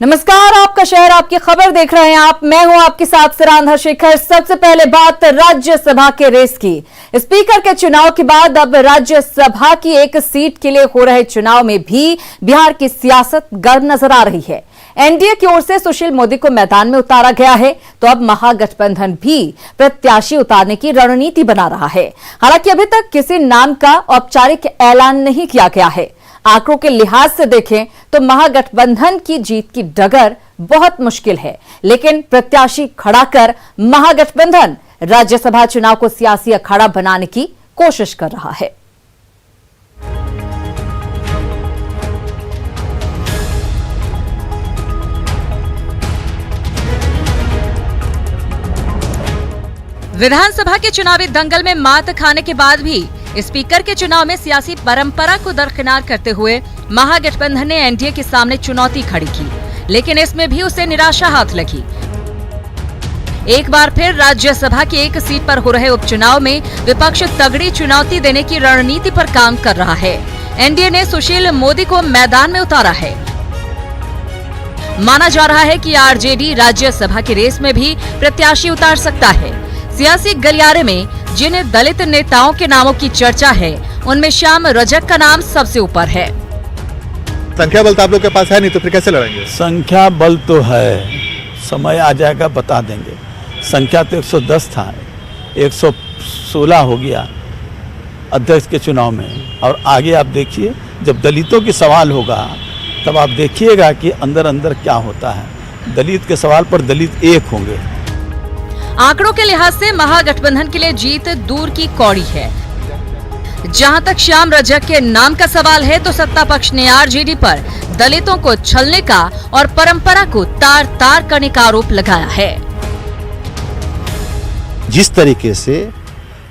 नमस्कार, आपका शहर आपकी खबर देख रहे हैं आप। मैं हूं आपके साथ सिरान हरशेखर। सबसे पहले बात राज्यसभा के रेस की। स्पीकर के चुनाव के बाद अब राज्यसभा की एक सीट के लिए हो रहे चुनाव में भी बिहार की सियासत गर्म नजर आ रही है। एनडीए की ओर से सुशील मोदी को मैदान में उतारा गया है, तो अब महागठबंधन भी प्रत्याशी उतारने की रणनीति बना रहा है। हालांकि अभी तक किसी नाम का औपचारिक ऐलान नहीं किया गया है। आंकड़ों के लिहाज से देखें तो महागठबंधन की जीत की डगर बहुत मुश्किल है, लेकिन प्रत्याशी खड़ा कर महागठबंधन राज्यसभा चुनाव को सियासी अखाड़ा बनाने की कोशिश कर रहा है। विधानसभा के चुनावी दंगल में मात खाने के बाद भी स्पीकर के चुनाव में सियासी परंपरा को दरकिनार करते हुए महागठबंधन ने एनडीए के सामने चुनौती खड़ी की, लेकिन इसमें भी उसे निराशा हाथ लगी। एक बार फिर राज्यसभा की एक सीट पर हो रहे उपचुनाव में विपक्ष तगड़ी चुनौती देने की रणनीति पर काम कर रहा है। एनडीए ने सुशील मोदी को मैदान में उतारा है। माना जा रहा है कि आरजेडी राज्यसभा की रेस में भी प्रत्याशी उतार सकता है। सियासी गलियारे में जिन दलित नेताओं के नामों की चर्चा है, उनमें श्याम रजक का नाम सबसे ऊपर है। संख्या बल तो आप लोग के पास है नहीं, तो फिर कैसे लड़ेंगे? संख्या बल तो है, समय आ जाएगा बता देंगे। संख्या तो 110 था, 116 हो गया अध्यक्ष के चुनाव में। और आगे आप देखिए, जब दलितों की सवाल होगा तब आप देखिएगा कि अंदर अंदर क्या होता है। दलित के सवाल पर दलित एक होंगे। आंकड़ों के लिहाज से महागठबंधन के लिए जीत दूर की कौड़ी है। जहां तक श्याम रजक के नाम का सवाल है, तो सत्ता पक्ष ने आरजेडी पर दलितों को छलने का और परंपरा को तार तार करने का आरोप लगाया है। जिस तरीके से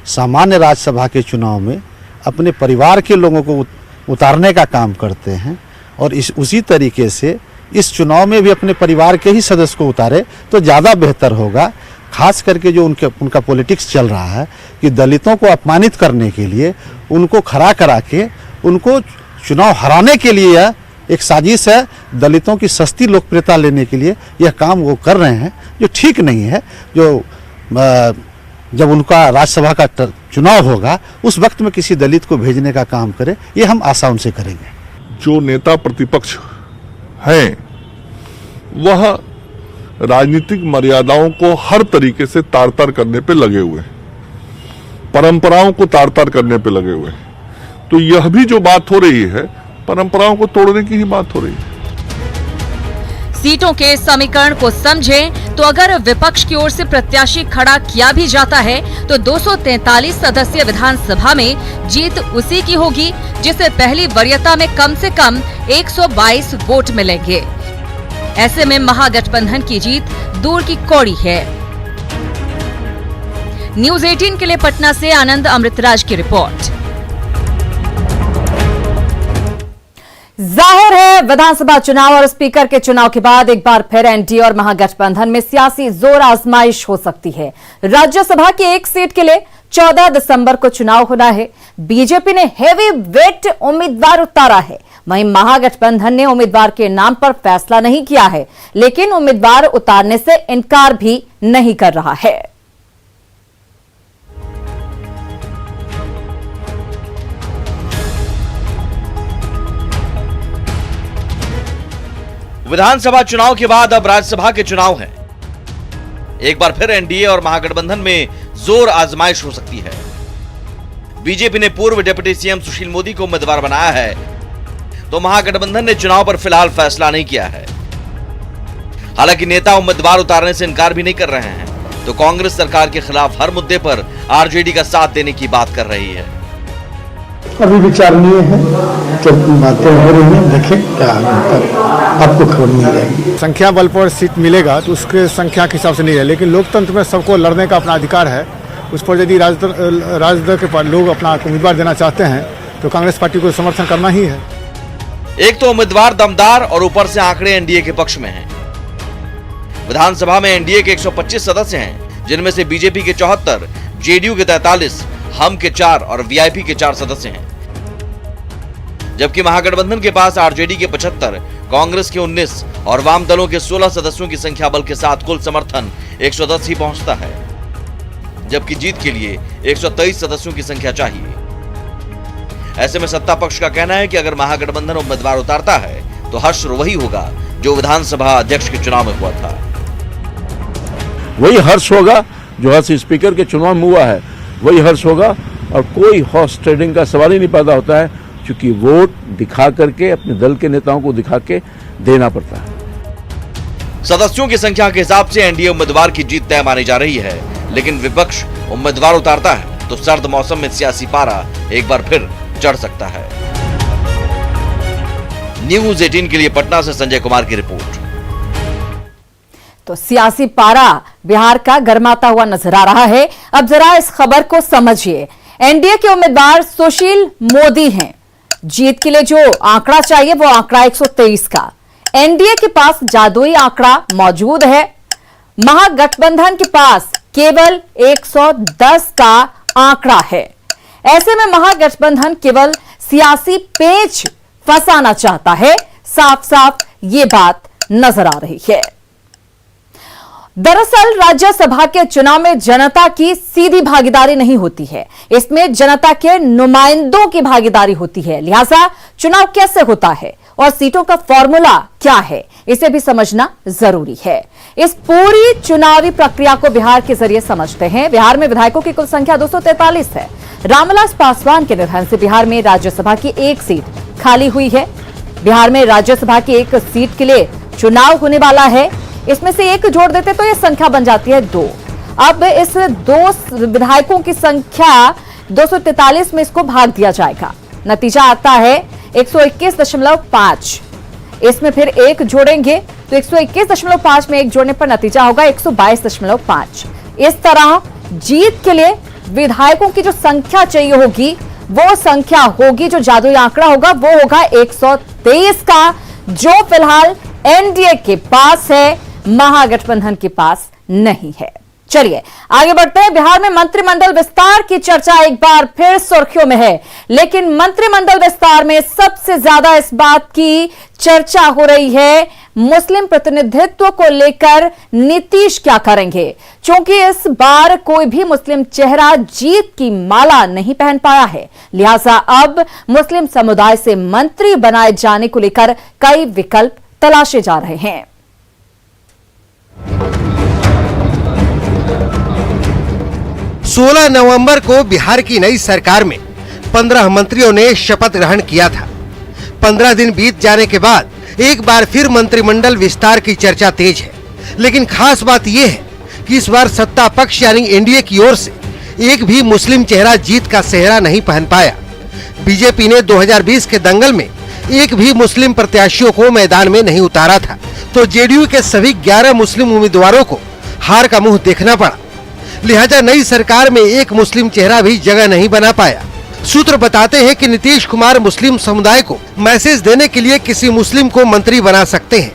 सामान्य राज्यसभा के चुनाव में अपने परिवार के लोगों को उतारने का काम करते हैं, और उसी तरीके से इस चुनाव में भी अपने परिवार के ही सदस्य को उतारे तो ज़्यादा बेहतर होगा। खास करके जो उनका पॉलिटिक्स चल रहा है कि दलितों को अपमानित करने के लिए, उनको खड़ा करा के उनको चुनाव हराने के लिए यह एक साजिश है। दलितों की सस्ती लोकप्रियता लेने के लिए यह काम वो कर रहे हैं, जो ठीक नहीं है। जो जब उनका राज्यसभा का चुनाव होगा उस वक्त में किसी दलित को भेजने का काम करे, ये हम आशा उनसे करेंगे। जो नेता प्रतिपक्ष हैं वह राजनीतिक मर्यादाओं को हर तरीके से तार तार करने पे लगे हुए हैं, परंपराओं को तार तार करने पे लगे हुए हैं। तो यह भी जो बात हो रही है, परंपराओं को तोड़ने की ही बात हो रही है। सीटों के समीकरण को समझें तो अगर विपक्ष की ओर से प्रत्याशी खड़ा किया भी जाता है, तो 243 सदस्यीय विधानसभा में जीत उसी की होगी जिसे पहली वरीयता में कम से कम 122 वोट मिलेंगे। ऐसे में महागठबंधन की जीत दूर की कौड़ी है। न्यूज़ 18 के लिए पटना से आनंद अमृतराज की रिपोर्ट। जाहिर है, विधानसभा चुनाव और स्पीकर के चुनाव के बाद एक बार फिर एनडीए और महागठबंधन में सियासी जोर आजमाइश हो सकती है। राज्यसभा की एक सीट के लिए 14 दिसंबर को चुनाव होना है। बीजेपी ने हेवी वेट उम्मीदवार उतारा है, वहीं महागठबंधन ने उम्मीदवार के नाम पर फैसला नहीं किया है, लेकिन उम्मीदवार उतारने से इनकार भी नहीं कर रहा है। विधानसभा चुनाव के बाद अब राज्यसभा के चुनाव हैं। एक बार फिर एनडीए और महागठबंधन में जोर आजमाइश हो सकती है। बीजेपी ने पूर्व डिप्टी सीएम सुशील मोदी को उम्मीदवार बनाया है, तो महागठबंधन ने चुनाव पर फिलहाल फैसला नहीं किया है। हालांकि नेता उम्मीदवार उतारने से इनकार भी नहीं कर रहे हैं, तो कांग्रेस सरकार के खिलाफ हर मुद्दे पर आरजेडी का साथ देने की बात कर रही है। अभी विचारणीय है, जब बातें हो रही हैं, देखें क्या आपको खबर मिल जाएगी। संख्या बल पर सीट मिलेगा तो उसके संख्या के हिसाब से नहीं है, लेकिन लोकतंत्र में सबको लड़ने का अपना अधिकार है। उस पर यदि राजद के लोग अपना उम्मीदवार देना चाहते हैं तो कांग्रेस पार्टी को समर्थन करना ही है। एक तो उम्मीदवार दमदार और ऊपर से आंकड़े एनडीए के पक्ष में हैं। विधानसभा में एनडीए के 125 सदस्य हैं, जिनमें से बीजेपी के 74, जेडीयू के 43, हम के 4 और वीआईपी के 4 सदस्य हैं। जबकि महागठबंधन के पास आरजेडी के 75, कांग्रेस के 19 और वाम दलों के 16 सदस्यों की संख्या बल के साथ कुल समर्थन 110 ही पहुंचता है, जबकि जीत के लिए 123 सदस्यों की संख्या चाहिए। ऐसे में सत्ता पक्ष का कहना है कि अगर महागठबंधन उम्मीदवार उतारता है तो हश्र वही होगा जो विधानसभा अध्यक्ष के चुनाव में हुआ था। वही हर्ष होगा जो हर्ष स्पीकर के चुनाव में हुआ है, वही हर्ष होगा और कोई हॉर्स ट्रेडिंग का सवाल ही नहीं पैदा होता है, क्योंकि वोट दिखा करके अपने दल के नेताओं को दिखा के देना पड़ता है। सदस्यों की संख्या के हिसाब से एनडीए उम्मीदवार की जीत तय मानी जा रही है, लेकिन विपक्ष उम्मीदवार उतारता है तो सर्द मौसम में सियासी पारा एक बार फिर चढ़ सकता है। न्यूज़ 18 के लिए पटना से संजय कुमार की रिपोर्ट। तो सियासी पारा बिहार का गर्माता हुआ नजर आ रहा है। अब जरा इस खबर को समझिए। एनडीए के उम्मीदवार सुशील मोदी हैं। जीत के लिए जो आंकड़ा चाहिए वो आंकड़ा 123 का। एनडीए के पास जादुई आंकड़ा मौजूद है। महागठबंधन के पास केवल 110 का आंकड़ा है। ऐसे में महागठबंधन केवल सियासी पेच फंसाना चाहता है। साफ साफ ये बात नजर आ रही है। दरअसल राज्यसभा के चुनाव में जनता की सीधी भागीदारी नहीं होती है, इसमें जनता के नुमाइंदों की भागीदारी होती है। लिहाजा चुनाव कैसे होता है और सीटों का फॉर्मूला क्या है, इसे भी समझना जरूरी है। इस पूरी चुनावी प्रक्रिया को बिहार के जरिए समझते हैं। बिहार में विधायकों की कुल संख्या 243 है। रामविलास पासवान के निधन से बिहार में राज्यसभा की एक सीट खाली हुई है। बिहार में राज्यसभा की एक सीट के लिए चुनाव होने वाला है। इसमें से एक जोड़ देते तो यह संख्या बन जाती है 2। अब इस 2 विधायकों की संख्या 243 में इसको भाग दिया जाएगा। नतीजा आता है 121.5। इसमें फिर एक जोड़ेंगे तो 121.5 में एक जोड़ने पर नतीजा होगा 122.5। इस तरह जीत के लिए विधायकों की जो संख्या चाहिए होगी वो संख्या होगी, जो जादुई आंकड़ा होगा वो होगा 123 का, जो फिलहाल एनडीए के पास है, महागठबंधन के पास नहीं है। चलिए आगे बढ़ते हैं। बिहार में मंत्रिमंडल विस्तार की चर्चा एक बार फिर सुर्खियों में है, लेकिन मंत्रिमंडल विस्तार में सबसे ज्यादा इस बात की चर्चा हो रही है मुस्लिम प्रतिनिधित्व को लेकर नीतीश क्या करेंगे। क्योंकि इस बार कोई भी मुस्लिम चेहरा जीत की माला नहीं पहन पाया है, लिहाजा अब मुस्लिम समुदाय से मंत्री बनाए जाने को लेकर कई विकल्प तलाशे जा रहे हैं। 16 नवंबर को बिहार की नई सरकार में 15 मंत्रियों ने शपथ ग्रहण किया था। 15 दिन बीत जाने के बाद एक बार फिर मंत्रिमंडल विस्तार की चर्चा तेज है, लेकिन खास बात यह है कि इस बार सत्ता पक्ष यानी एनडीए की ओर से एक भी मुस्लिम चेहरा जीत का सेहरा नहीं पहन पाया। बीजेपी ने 2020 के दंगल में एक भी मुस्लिम प्रत्याशियों को मैदान में नहीं उतारा था, तो जेडीयू के सभी 11 मुस्लिम उम्मीदवारों को हार का मुंह देखना पड़ा। लिहाजा नई सरकार में एक मुस्लिम चेहरा भी जगह नहीं बना पाया। सूत्र बताते हैं कि नीतीश कुमार मुस्लिम समुदाय को मैसेज देने के लिए किसी मुस्लिम को मंत्री बना सकते हैं,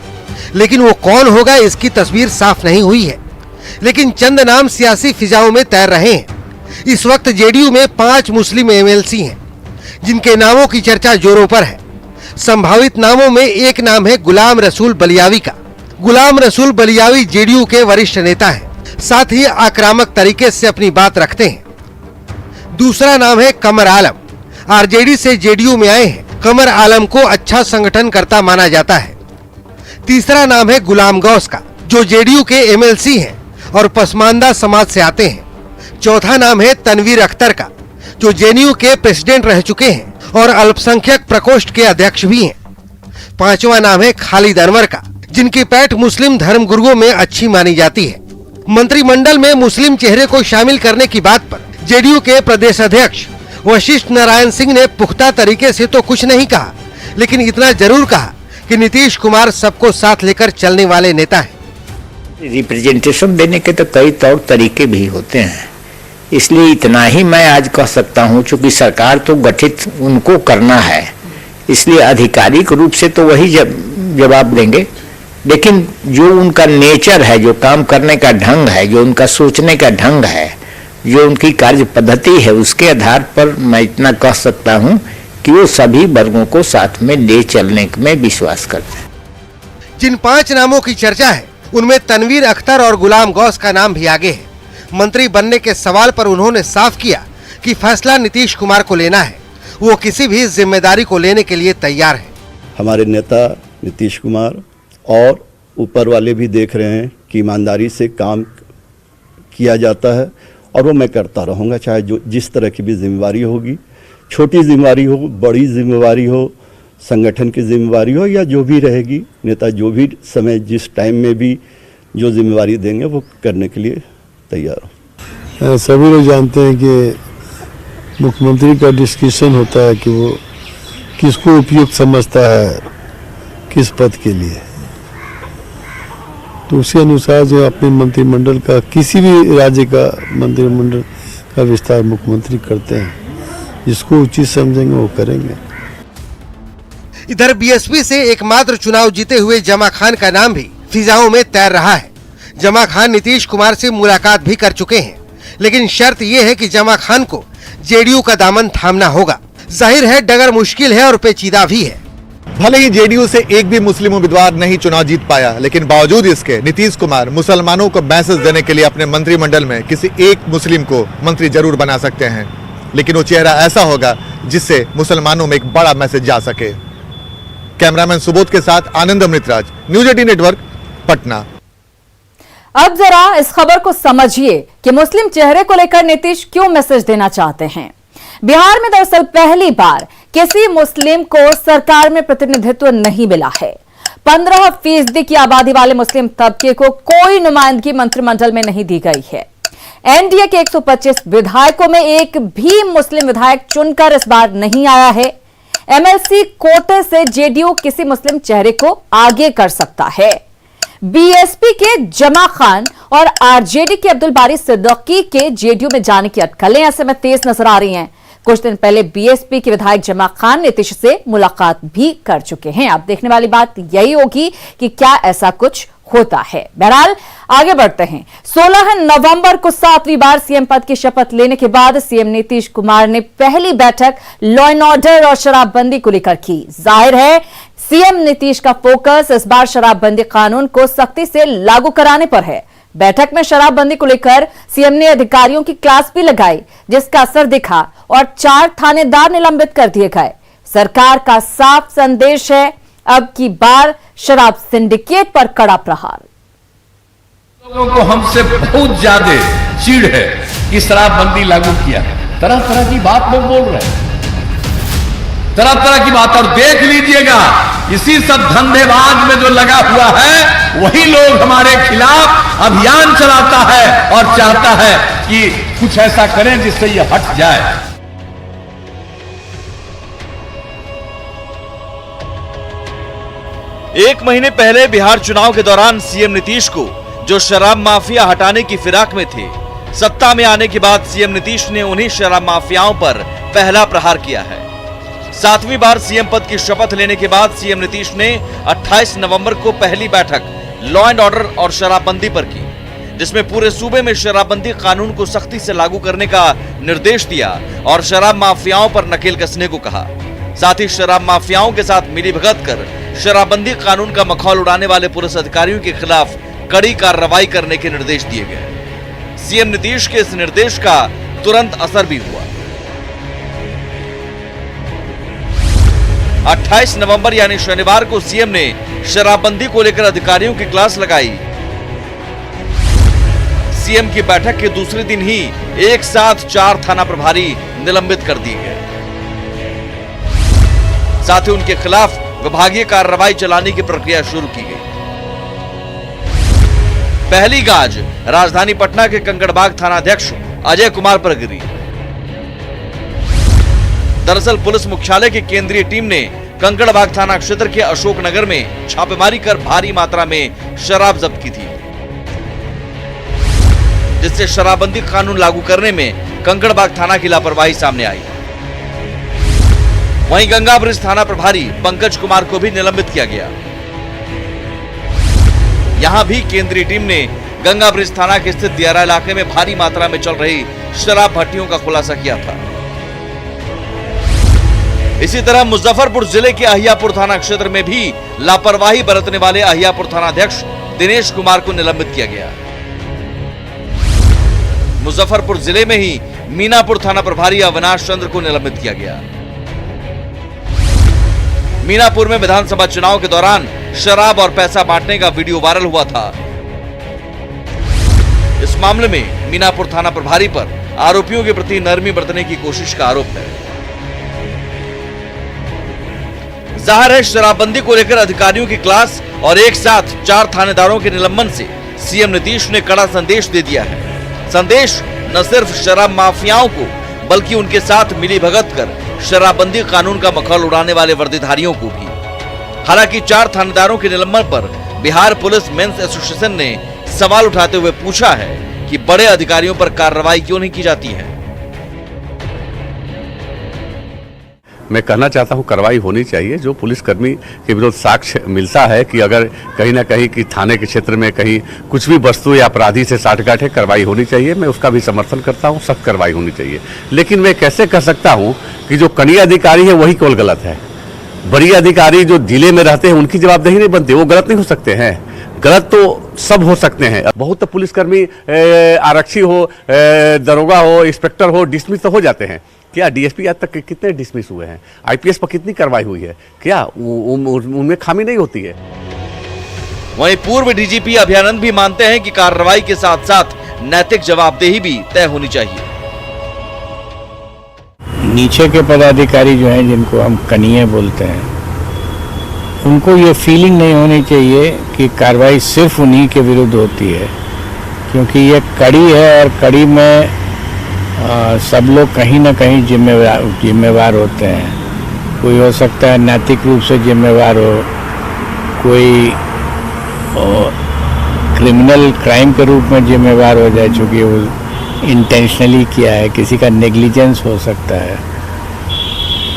लेकिन वो कौन होगा इसकी तस्वीर साफ नहीं हुई है। लेकिन चंद नाम सियासी फिजाओं में तैर रहे हैं। इस वक्त जेडीयू में 5 मुस्लिम एमएलसी हैं, जिनके नामों की चर्चा जोरों पर है। संभावित नामों में एक नाम है गुलाम रसूल बलियावी का। गुलाम रसूल बलियावी जेडीयू के वरिष्ठ नेता हैं, साथ ही आक्रामक तरीके से अपनी बात रखते हैं। दूसरा नाम है कमर आलम, आरजेडी से जेडीयू में आए हैं। कमर आलम को अच्छा संगठनकर्ता माना जाता है। तीसरा नाम है गुलाम गौस का, जो जेडीयू के एमएलसी हैं और पसमानदा समाज से आते हैं। चौथा नाम है तनवीर अख्तर का, जो जेएनयू के प्रेसिडेंट रह चुके हैं और अल्पसंख्यक प्रकोष्ठ के अध्यक्ष भी हैं। पांचवा नाम है खालिद अनवर का, जिनकी पैठ मुस्लिम धर्मगुरुओं में अच्छी मानी जाती है। मंत्रिमंडल में मुस्लिम चेहरे को शामिल करने की बात पर जेडीयू के प्रदेश अध्यक्ष वशिष्ठ नारायण सिंह ने पुख्ता तरीके से तो कुछ नहीं कहा, लेकिन इतना जरूर कहा कि नीतीश कुमार सबको साथ लेकर चलने वाले नेता हैं। रिप्रेजेंटेशन देने के तो कई तौर तरीके भी होते हैं, इसलिए इतना ही मैं आज कह सकता हूं, चूंकि सरकार तो गठित उनको करना है, इसलिए आधिकारिक रूप से तो वही जवाब देंगे, लेकिन जो उनका नेचर है, जो काम करने का ढंग है, जो उनका सोचने का ढंग है, जो उनकी कार्य पद्धति है, उसके आधार पर मैं इतना कह सकता हूं कि वो सभी वर्गों को साथ में ले चलने में विश्वास करते हैं। जिन 5 नामों की चर्चा है उनमें तनवीर अख्तर और गुलाम गौस का नाम भी आगे है। मंत्री बनने के सवाल पर उन्होंने साफ किया कि फैसला नीतीश कुमार को लेना है, वो किसी भी जिम्मेदारी को लेने के लिए तैयार है। हमारे नेता नीतीश कुमार और ऊपर वाले भी देख रहे हैं कि ईमानदारी से काम किया जाता है और वो मैं करता रहूँगा, चाहे जो जिस तरह की भी जिम्मेवारी होगी, छोटी जिम्मेवारी हो, बड़ी जिम्मेवारी हो, संगठन की जिम्मेवारी हो या जो भी रहेगी, नेता जो भी समय जिस टाइम में भी जो जिम्मेवारी देंगे वो करने के लिए तैयार हूँ। सभी लोग जानते हैं कि मुख्यमंत्री का डिस्कशन होता है कि वो किसको उपयुक्त समझता है किस पद के लिए, तो उसी अनुसार जो अपने मंत्रिमंडल का किसी भी राज्य का मंत्रिमंडल का विस्तार मुख्यमंत्री करते हैं, जिसको उचित समझेंगे वो करेंगे। इधर बीएसपी से एकमात्र चुनाव जीते हुए जमा खान का नाम भी फिजाओं में तैर रहा है। जमा खान नीतीश कुमार से मुलाकात भी कर चुके हैं, लेकिन शर्त यह है कि जमा खान को जेडीयू का दामन थामना होगा। जाहिर है डगर मुश्किल है और पेचीदा भी है। भले ही जेडीयू से एक भी मुस्लिम उम्मीदवार नहीं चुनाव जीत पाया, लेकिन बावजूद इसके नीतीश कुमार मुसलमानों को मैसेज देने के लिए अपने मंत्रिमंडल में किसी एक मुस्लिम को मंत्री जरूर बना सकते हैं, लेकिन वो चेहरा ऐसा होगा जिससे मुसलमानों में एक बड़ा मैसेज जा सके। कैमरामैन सुबोध के साथ आनंद अमृतराज, न्यूज 18 नेटवर्क, पटना। अब जरा इस खबर को समझिए कि मुस्लिम चेहरे को लेकर नीतीश क्यों मैसेज देना चाहते हैं। बिहार में दरअसल पहली बार किसी मुस्लिम को सरकार में प्रतिनिधित्व नहीं मिला है। 15% की आबादी वाले मुस्लिम तबके को कोई नुमाइंदगी मंत्रिमंडल में नहीं दी गई है। एनडीए के 125 विधायकों में एक भी मुस्लिम विधायक चुनकर इस बार नहीं आया है। एमएलसी कोटे से जेडीयू किसी मुस्लिम चेहरे को आगे कर सकता है। बीएसपी के जमा खान और आरजेडी के अब्दुल बारी सिद्दीकी के जेडीयू में जाने की अटकलें ऐसे में तेज नजर आ रही हैं। कुछ दिन पहले बीएसपी के विधायक जमा खान नीतीश से मुलाकात भी कर चुके हैं। अब देखने वाली बात यही होगी कि क्या ऐसा कुछ होता है। बहरहाल आगे बढ़ते हैं। 16 नवंबर को 7वीं बार सीएम पद की शपथ लेने के बाद सीएम नीतीश कुमार ने पहली बैठक लॉ एंड ऑर्डर और शराबबंदी को लेकर की। जाहिर है सीएम नीतीश का फोकस इस बार शराबबंदी कानून को सख्ती से लागू कराने पर है। बैठक में शराबबंदी को लेकर सीएम ने अधिकारियों की क्लास भी लगाई, जिसका असर दिखा और 4 थानेदार निलंबित कर दिए गए। सरकार का साफ संदेश है, अब की बार शराब सिंडिकेट पर कड़ा प्रहार। लोगों को हमसे बहुत ज्यादा चिढ़ है कि शराबबंदी लागू किया। तरह तरह की बात लोग बोल रहे हैं, तरह तरह की बात। और देख लीजिएगा इसी सब धंधेबाज में जो लगा हुआ है वही लोग हमारे खिलाफ अभियान चलाता है और चाहता है कि कुछ ऐसा करें जिससे ये हट जाए। एक महीने पहले बिहार चुनाव के दौरान सीएम नीतीश को जो शराब माफिया हटाने की फिराक में थे, सत्ता में आने के बाद सीएम नीतीश ने उन्हीं शराब माफियाओं पर पहला प्रहार किया है। 7वीं बार सीएम पद की शपथ लेने के बाद सीएम नीतीश ने 28 नवंबर को पहली बैठक लॉ एंड ऑर्डर और शराबबंदी पर की, जिसमें पूरे सूबे में शराबबंदी कानून को सख्ती से लागू करने का निर्देश दिया और शराब माफियाओं पर नकेल कसने को कहा। साथ ही शराब माफियाओं के साथ मिलीभगत कर शराबबंदी कानून का मखौल उड़ाने वाले पुलिस अधिकारियों के खिलाफ कड़ी कार्रवाई करने के निर्देश दिए गए। सीएम नीतीश के इस निर्देश का तुरंत असर भी हुआ। 28 नवंबर यानी शनिवार को सीएम ने शराबबंदी को लेकर अधिकारियों की क्लास लगाई। सीएम की बैठक के दूसरे दिन ही एक साथ 4 थाना प्रभारी निलंबित कर दिए गए। साथ ही उनके खिलाफ विभागीय कार्रवाई चलाने की प्रक्रिया शुरू की गई। पहली गाज राजधानी पटना के कंकड़बाग थानाध्यक्ष अजय कुमार पर गिरी। दरअसल पुलिस मुख्यालय की केंद्रीय टीम ने कंकड़बाग थाना क्षेत्र के अशोकनगर में छापेमारी कर भारी मात्रा में शराब जब्त की थी, जिससे शराबबंदी कानून लागू करने में कंकड़बाग थाना की लापरवाही सामने आई। वहीं गंगा ब्रिज थाना प्रभारी पंकज कुमार को भी निलंबित किया गया। यहां भी केंद्रीय टीम ने गंगा ब्रिज थाना के स्थित दियारा इलाके में भारी मात्रा में चल रही शराब भट्टियों का खुलासा किया था। इसी तरह मुजफ्फरपुर जिले के अहियापुर थाना क्षेत्र में भी लापरवाही बरतने वाले अहियापुर थानाध्यक्ष दिनेश कुमार को निलंबित किया गया। मुजफ्फरपुर जिले में ही मीनापुर थाना प्रभारी अविनाश चंद्र को निलंबित किया गया। मीनापुर में विधानसभा चुनाव के दौरान शराब और पैसा बांटने का वीडियो वायरल हुआ था। इस मामले में मीनापुर थाना प्रभारी पर आरोपियों के प्रति नरमी बरतने की कोशिश का आरोप है। जाहिर है, शराबबंदी को लेकर अधिकारियों की क्लास और एक साथ 4 थानेदारों के निलंबन से सीएम नीतीश ने कड़ा संदेश दे दिया है। संदेश न सिर्फ शराब माफियाओं को बल्कि उनके साथ मिलीभगत कर शराबबंदी कानून का मखौल उड़ाने वाले वर्दीधारियों को भी। हालांकि 4 थानेदारों के निलंबन पर बिहार पुलिस मेंस एसोसिएशन ने सवाल उठाते हुए पूछा है कि बड़े अधिकारियों पर कार्रवाई क्यों नहीं की जाती है। मैं कहना चाहता हूं कार्रवाई होनी चाहिए। जो पुलिसकर्मी के विरुद्ध साक्ष्य मिलता है कि अगर कहीं ना कहीं कि थाने के क्षेत्र में कहीं कुछ भी वस्तु या अपराधी से साठगांठ है, कार्रवाई होनी चाहिए। मैं उसका भी समर्थन करता हूं, सख्त कार्रवाई होनी चाहिए। लेकिन मैं कैसे कह सकता हूं कि जो कनीय अधिकारी है वही केवल गलत है, बड़ी अधिकारी जो जिले में रहते हैं उनकी जवाबदेही नहीं बनती, वो गलत नहीं हो सकते हैं। गलत तो सब हो सकते हैं। बहुत पुलिसकर्मी आरक्षी हो, दरोगा हो, इंस्पेक्टर हो, डिसमिस तो हो जाते हैं। क्या डीएसपी आज तक कितने डिसमिस हुए हैं? आईपीएस पर कितनी कार्रवाई हुई है? क्या उनमें खामी नहीं होती है? वहीं पूर्व डीजीपी अभयानंद भी मानते हैं कि कार्रवाई के साथ साथ नैतिक जवाबदेही भी तय होनी चाहिए। नीचे के पदाधिकारी जो हैं, जिनको हम कनीय बोलते हैं, उनको ये फीलिंग नहीं होनी चाहिए कि कार्रवाई सिर्फ उन्हीं के विरुद्ध होती है, क्योंकि ये कड़ी है और कड़ी में सब लोग कहीं ना कहीं जिम्मेवार होते हैं। कोई हो सकता है नैतिक रूप से जिम्मेवार हो, कोई क्रिमिनल क्राइम के रूप में जिम्मेवार हो जाए चूँकि वो इंटेंशनली किया है, किसी का नेग्लिजेंस हो सकता है,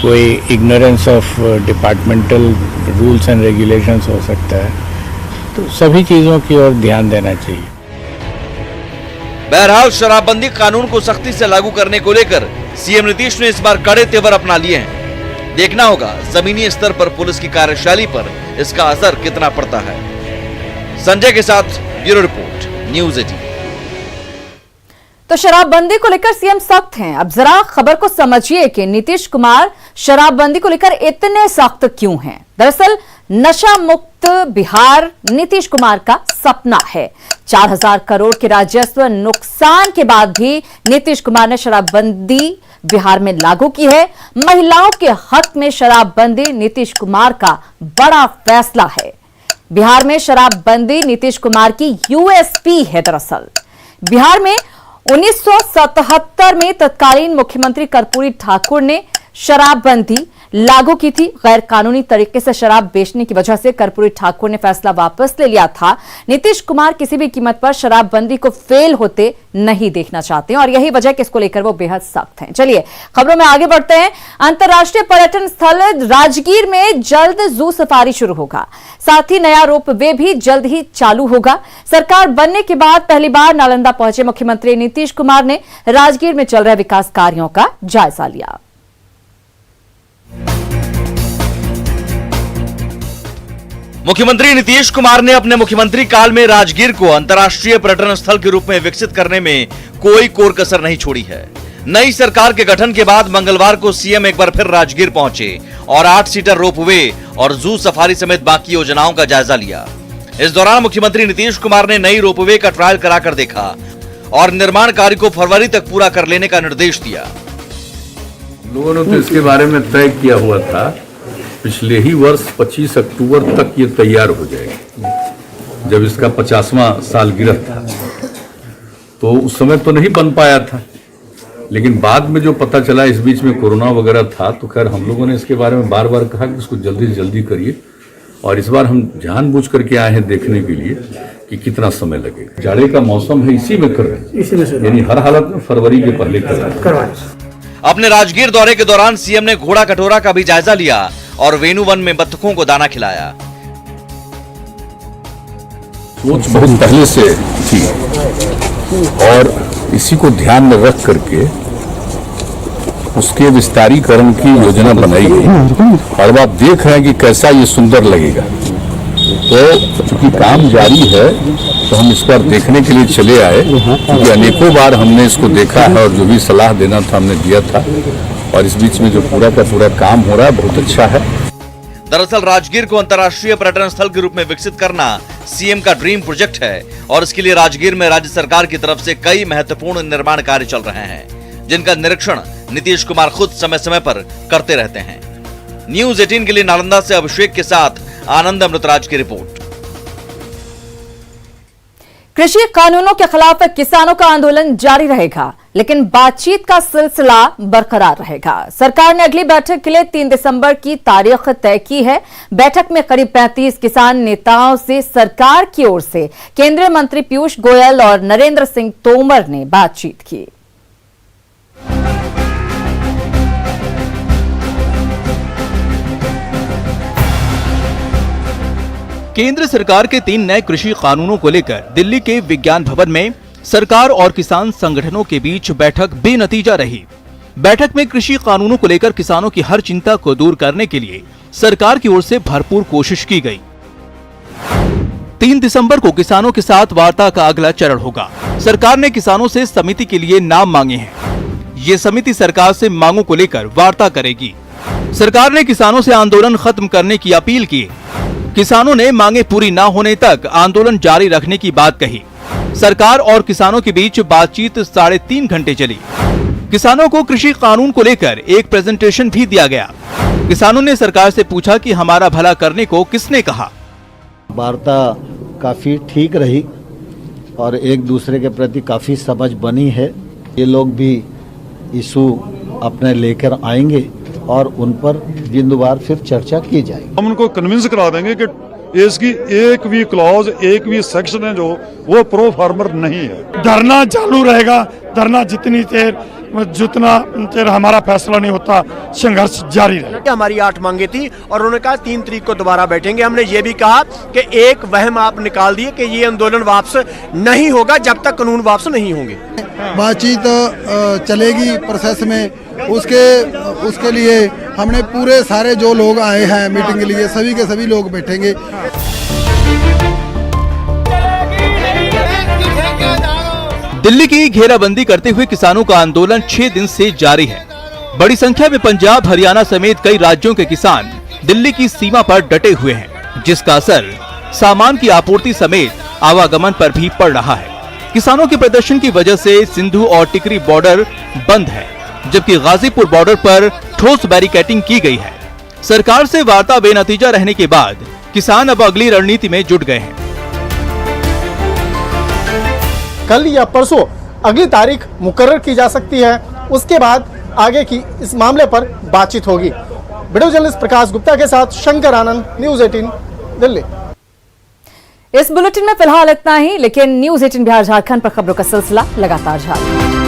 कोई ignorance of departmental rules and regulations हो सकता है। तो सभी चीज़ों की ओर ध्यान देना चाहिए। बहरहाल शराबबंदी कानून को सख्ती से लागू करने को लेकर सीएम नीतीश ने इस बार कड़े तेवर अपना लिए हैं। देखना होगा जमीनी स्तर पर पुलिस की कार्यशैली पर इसका असर कितना पड़ता है। संजय के साथ ब्यूरो रिपोर्ट, न्यूज़ 18। तो शराबबंदी को लेकर सीएम सख्त हैं। अब जरा खबर को समझिए कि नीतीश कुमार शराबबंदी को लेकर इतने सख्त क्यों हैं। दरअसल नशा मुक्त बिहार नीतीश कुमार का सपना है। 4000 करोड़ के राजस्व नुकसान के बाद भी नीतीश कुमार ने शराबबंदी बिहार में लागू की है। महिलाओं के हक में शराबबंदी नीतीश कुमार का बड़ा फैसला है। बिहार में शराबबंदी नीतीश कुमार की यूएसपी है। दरअसल बिहार में 1977 में तत्कालीन मुख्यमंत्री कर्पूरी ठाकुर ने शराबबंदी लागू की थी। गैर कानूनी तरीके से शराब बेचने की वजह से कर्पूरी ठाकुर ने फैसला वापस ले लिया था। नीतीश कुमार किसी भी कीमत पर शराबबंदी को फेल होते नहीं देखना चाहते हैं और यही वजह कि इसको लेकर वो बेहद सख्त हैं। चलिए खबरों में आगे बढ़ते हैं। अंतर्राष्ट्रीय पर्यटन स्थल राजगीर में जल्द जू सफारी शुरू होगा, साथ ही नया रोपवे भी जल्द ही चालू होगा। सरकार बनने के बाद पहली बार नालंदा पहुंचे मुख्यमंत्री नीतीश कुमार ने राजगीर में चल रहे विकास कार्यों का जायजा लिया। मुख्यमंत्री नीतीश कुमार ने अपने मुख्यमंत्री काल में राजगीर को अंतर्राष्ट्रीय पर्यटन स्थल के रूप में विकसित करने में कोई कोर कसर नहीं छोड़ी है। नई सरकार के गठन के बाद मंगलवार को सीएम एक बार फिर राजगीर पहुंचे और 8 सीटर रोपवे और जू सफारी समेत बाकी योजनाओं का जायजा लिया। इस दौरान मुख्यमंत्री नीतीश कुमार ने नई रोपवे का ट्रायल कराकर देखा और निर्माण कार्य को फरवरी तक पूरा कर लेने का निर्देश दिया। लोगों ने तो इसके बारे में तय किया हुआ था, पिछले ही वर्ष 25 अक्टूबर तक ये तैयार हो जाएगी। जब इसका 50वां सालगिरह था तो उस समय तो नहीं बन पाया था, लेकिन बाद में जो पता चला इस बीच में कोरोना वगैरह था, तो खैर हम लोगों ने इसके बारे में बार बार कहा कि इसको जल्दी से जल्दी करिए। और इस बार हम जानबूझ करके आए हैं देखने के लिए कि कितना समय लगेगा। जाड़े का मौसम है, इसी में कर रहे हैं, यानी हर हालत में फरवरी के पहले करवाएं। अपने राजगीर दौरे के दौरान सीएम ने घोड़ा कटोरा का भी जायजा लिया और वेणुवन में बत्तखों को दाना खिलाया। सोच बहुत पहले से थी और इसी को ध्यान में रख करके उसके विस्तारीकरण की योजना बनाई गई और अब आप देख रहे हैं कि कैसा ये सुंदर लगेगा। तो चूंकि काम जारी है तो हम इस पर देखने के लिए चले आए, क्योंकि अनेकों बार हमने इसको देखा है और जो भी सलाह देना था हमने दिया था, और इस बीच में जो पूरा का पूरा काम हो रहा है बहुत अच्छा है। दरअसल राजगीर को अंतर्राष्ट्रीय पर्यटन स्थल के रूप में विकसित करना सीएम का ड्रीम प्रोजेक्ट है और इसके लिए राजगीर में राज्य सरकार की तरफ से कई महत्वपूर्ण निर्माण कार्य चल रहे हैं, जिनका निरीक्षण नीतीश कुमार खुद समय समय पर करते रहते हैं। न्यूज 18 के लिए नालंदा से अभिषेक के साथ आनंद अमृतराज की रिपोर्ट। कृषि कानूनों के खिलाफ किसानों का आंदोलन जारी रहेगा, लेकिन बातचीत का सिलसिला बरकरार रहेगा। सरकार ने अगली बैठक के लिए 3 दिसंबर की तारीख तय की है। बैठक में करीब 35 किसान नेताओं से सरकार की ओर से केंद्रीय मंत्री पीयूष गोयल और नरेंद्र सिंह तोमर ने बातचीत की। केंद्र सरकार के 3 नए कृषि कानूनों को लेकर दिल्ली के विज्ञान भवन में सरकार और किसान संगठनों के बीच बैठक बेनतीजा रही। बैठक में कृषि कानूनों को लेकर किसानों की हर चिंता को दूर करने के लिए सरकार की ओर से भरपूर कोशिश की गई। 3 दिसंबर को किसानों के साथ वार्ता का अगला चरण होगा। सरकार ने किसानों से समिति के लिए नाम मांगे हैं। ये समिति सरकार से मांगों को लेकर वार्ता करेगी। सरकार ने किसानों से आंदोलन खत्म करने की अपील की। किसानों ने मांगे पूरी न होने तक आंदोलन जारी रखने की बात कही। सरकार और किसानों के बीच बातचीत 3.5 घंटे चली। किसानों को कृषि कानून को लेकर एक प्रेजेंटेशन भी दिया गया। किसानों ने सरकार से पूछा कि हमारा भला करने को किसने कहा। वार्ता काफ़ी ठीक रही और एक दूसरे के प्रति काफ़ी समझ बनी है। ये लोग भी इशू अपने लेकर आएंगे और उन पर बिंदुवार फिर चर्चा की जाएगी। हम उनको कन्विंस करा देंगे कि इसकी एक भी क्लॉज, एक भी सेक्शन है जो वो प्रो फार्मर नहीं है। धरना चालू रहेगा। धरना जितनी देर हमारा फैसला नहीं होता, संघर्ष जारी रहेगा। हमारी 8 मांगे थी और उन्होंने कहा 3 तारीख को दोबारा बैठेंगे। हमने ये भी कहा कि एक वहम आप निकाल दिए कि ये आंदोलन वापस नहीं होगा जब तक कानून वापस नहीं होंगे। बातचीत चलेगी प्रोसेस में। उसके लिए हमने पूरे सारे जो लोग आए हैं मीटिंग के लिए, सभी के सभी लोग बैठेंगे। दिल्ली की घेराबंदी करते हुए किसानों का आंदोलन 6 दिन से जारी है। बड़ी संख्या में पंजाब, हरियाणा समेत कई राज्यों के किसान दिल्ली की सीमा पर डटे हुए हैं, जिसका असर सामान की आपूर्ति समेत आवागमन पर भी पड़ रहा है। किसानों के प्रदर्शन की वजह से सिंधु और टिकरी बॉर्डर बंद है, जबकि गाजीपुर बॉर्डर पर ठोस बैरिकेडिंग की गई है। सरकार से वार्ता बेनतीजा रहने के बाद किसान अब अगली रणनीति में जुट गए हैं। कल या परसों अगली तारीख मुकर्रर की जा सकती है। उसके बाद आगे की इस मामले पर बातचीत होगी। वीडियो जर्नलिस्ट प्रकाश गुप्ता के साथ शंकर आनंद, न्यूज 18 दिल्ली। इस बुलेटिन में फिलहाल इतना ही, लेकिन न्यूज 18 बिहार झारखंड पर खबरों का सिलसिला लगातार जारी।